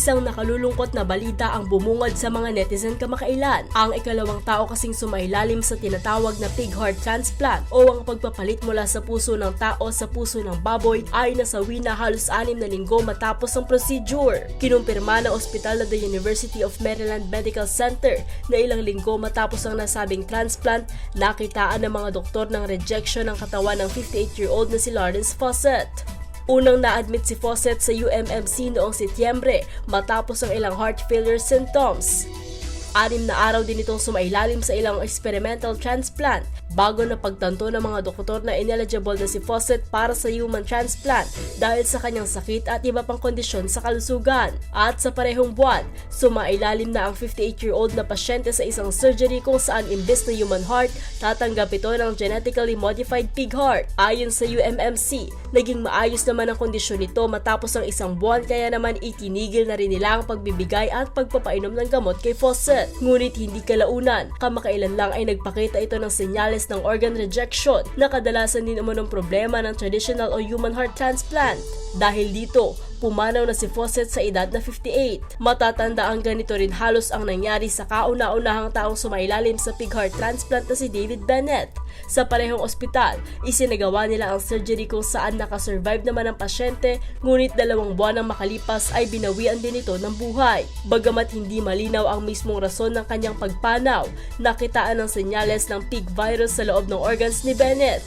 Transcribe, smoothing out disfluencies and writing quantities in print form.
Isang nakalulungkot na balita ang bumungad sa mga netizen kamakailan. Ang ikalawang tao kasing sumailalim sa tinatawag na pig heart transplant o ang pagpapalit mula sa puso ng tao sa puso ng baboy ay nasawi na halos 6 na linggo matapos ang procedure. Kinumpirma ng ospital na the University of Maryland Medical Center na ilang linggo matapos ang nasabing transplant, nakitaan ng mga doktor ng rejection ng katawan ng 58-year-old na si Lawrence Fawcett. Unang na-admit si Fawcett sa UMMC noong Setyembre matapos ang ilang heart failure symptoms. 6 na araw din itong sumailalim sa ilang experimental transplant bago na pagtanto ng mga doktor na ineligible na si Fawcett para sa human transplant dahil sa kanyang sakit at iba pang kondisyon sa kalusugan. At sa parehong buwan, sumailalim na ang 58-year-old na pasyente sa isang surgery kung saan imbes na human heart, tatanggap ito ng genetically modified pig heart. Ayon sa UMMC, naging maayos naman ang kondisyon nito matapos ang 1 buwan kaya naman itinigil na rin nila ang pagbibigay at pagpapainom ng gamot kay Fawcett. Ngunit hindi kalaunan, kamakailan lang ay nagpakita ito ng senyales ng organ rejection na kadalasan din naman ng problema ng traditional o human heart transplant. Dahil dito, pumanaw na si Fawcett sa edad na 58. Matatanda ang ganito rin halos ang nangyari sa kauna-unahang taong sumailalim sa pig heart transplant na si David Bennett. Sa parehong ospital, isinagawa nila ang surgery kung saan nakasurvive naman ang pasyente, ngunit 2 buwan ang makalipas ay binawian din ito ng buhay. Bagamat hindi malinaw ang mismong rason ng kanyang pagpanaw, nakitaan ng senyales ng pig virus sa loob ng organs ni Bennett.